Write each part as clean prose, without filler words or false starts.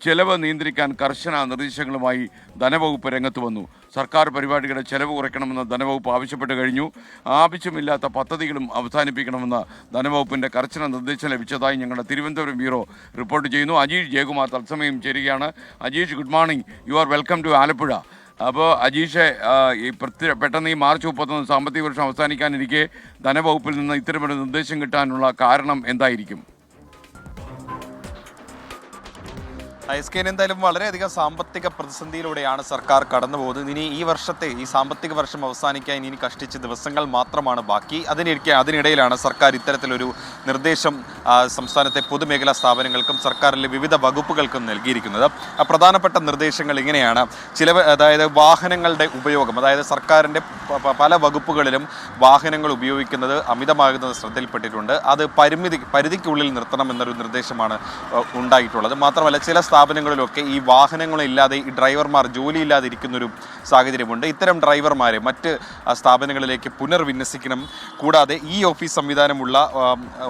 ചെലവ് നിയന്ത്രിക്കാൻ കർശന നിർദ്ദേശങ്ങളുമായി ധനവകുപ്പ് രംഗത്ത് വന്നു. സർക്കാർ പരിപാടികളുടെ ചെലവ് കുറയ്ക്കണമെന്ന് ധനവകുപ്പ് ആവശ്യപ്പെട്ട് കഴിഞ്ഞു. ആവശ്യമില്ലാത്ത പദ്ധതികളും അവസാനിപ്പിക്കണമെന്ന് ധനവകുപ്പിൻ്റെ കർശന നിർദ്ദേശം ലഭിച്ചതായി ഞങ്ങളുടെ തിരുവനന്തപുരം ബ്യൂറോ റിപ്പോർട്ട് ചെയ്യുന്നു. അജീഷ് ജയകുമാർ തത്സമയം ചേരുകയാണ്. Ajeesh, good morning. You are welcome to Alappuzha. അപ്പോൾ അജീഷെ, പെട്ടെന്ന് ഈ മാർച്ച് 31 സാമ്പത്തിക വർഷം അവസാനിക്കാനിരിക്കെ ധനവകുപ്പിൽ നിന്ന് ഇത്തരമൊരു നിർദ്ദേശം കിട്ടാനുള്ള കാരണം എന്തായിരിക്കും? SK എന്തായാലും വളരെയധികം സാമ്പത്തിക പ്രതിസന്ധിയിലൂടെയാണ് സർക്കാർ കടന്നു പോകുന്നത്. ഇനി ഈ വർഷത്തെ ഈ സാമ്പത്തിക വർഷം അവസാനിക്കാൻ ഇനി കഷ്ടിച്ച് ദിവസങ്ങൾ മാത്രമാണ് ബാക്കി. അതിനിടയിലാണ് സർക്കാർ ഇത്തരത്തിലൊരു നിർദ്ദേശം സംസ്ഥാനത്തെ പൊതുമേഖലാ സ്ഥാപനങ്ങൾക്കും സർക്കാരിലെ വിവിധ വകുപ്പുകൾക്കും നൽകിയിരിക്കുന്നത്. പ്രധാനപ്പെട്ട നിർദ്ദേശങ്ങൾ ഇങ്ങനെയാണ്. അതായത് വാഹനങ്ങളുടെ ഉപയോഗം, അതായത് സർക്കാരിൻ്റെ പല വകുപ്പുകളിലും വാഹനങ്ങൾ ഉപയോഗിക്കുന്നത് അമിതമാകുന്നത് ശ്രദ്ധയിൽപ്പെട്ടിട്ടുണ്ട്. അത് പരിധിക്കുള്ളിൽ നിർത്തണമെന്നൊരു നിർദ്ദേശമാണ് ഉണ്ടായിട്ടുള്ളത്. മാത്രമല്ല, ചില സ്ഥാപനങ്ങളിലൊക്കെ ഈ വാഹനങ്ങളില്ലാതെ ഈ ഡ്രൈവർമാർ ജോലിയില്ലാതെ ഇരിക്കുന്നൊരു സാഹചര്യമുണ്ട്. ഇത്തരം ഡ്രൈവർമാരെ മറ്റ് സ്ഥാപനങ്ങളിലേക്ക് പുനർവിന്യസിക്കണം. കൂടാതെ ഈ ഓഫീസ് സംവിധാനമുള്ള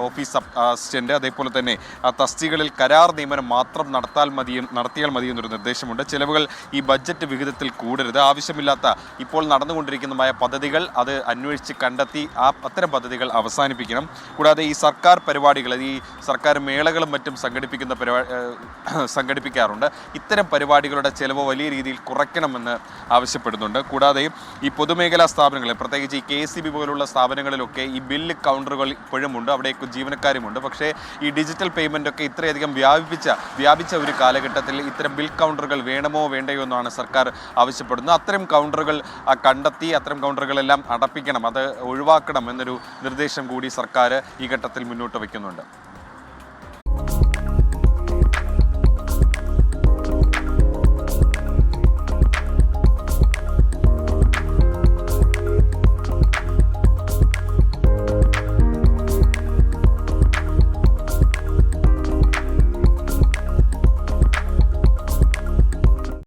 ഓഫീസ് അസിസ്റ്റൻ്റ്, അതേപോലെ തന്നെ തസ്തികകളിൽ കരാർ നിയമനം മാത്രം നടത്തിയാൽ മതി എന്നൊരു നിർദ്ദേശമുണ്ട്. ചിലവുകൾ ഈ ബഡ്ജറ്റ് വിഹിതത്തിൽ കൂടരുത്. ആവശ്യമില്ലാത്ത ഇപ്പോൾ നടന്നുകൊണ്ടിരിക്കുന്നതുമായ പദ്ധതികൾ അത് അന്വേഷിച്ച് കണ്ടെത്തി അത്തരം പദ്ധതികൾ അവസാനിപ്പിക്കണം. കൂടാതെ ഈ സർക്കാർ പരിപാടികൾ, ഈ സർക്കാർ മേളകളും മറ്റും സംഘടിപ്പിക്കാറുണ്ട്. ഇത്തരം പരിപാടികളുടെ ചെലവ് വലിയ രീതിയിൽ കുറയ്ക്കണമെന്ന് ആവശ്യപ്പെടുന്നുണ്ട്. കൂടാതെ ഈ പൊതുമേഖലാ സ്ഥാപനങ്ങളിൽ, പ്രത്യേകിച്ച് ഈ KCB പോലുള്ള സ്ഥാപനങ്ങളിലൊക്കെ ഈ ബില്ല് കൗണ്ടറുകൾ ഇപ്പോഴും ഉണ്ട്, അവിടേക്ക് ജീവനക്കാരുമുണ്ട്. പക്ഷേ ഈ ഡിജിറ്റൽ പേയ്മെൻ്റ് ഒക്കെ ഇത്രയധികം വ്യാപിച്ച ഒരു കാലഘട്ടത്തിൽ ഇത്തരം ബിൽ കൗണ്ടറുകൾ വേണമോ വേണ്ടയോ എന്നാണ് സർക്കാർ ആവശ്യപ്പെടുന്നത്. അത്തരം കൗണ്ടറുകൾ കണ്ടെത്തി അത്തരം കൗണ്ടറുകളെല്ലാം അടപ്പിക്കണം, അത് ഒഴിവാക്കണം എന്നൊരു നിർദ്ദേശം കൂടി സർക്കാർ ഈ ഘട്ടത്തിൽ മുന്നോട്ട് വയ്ക്കുന്നുണ്ട്.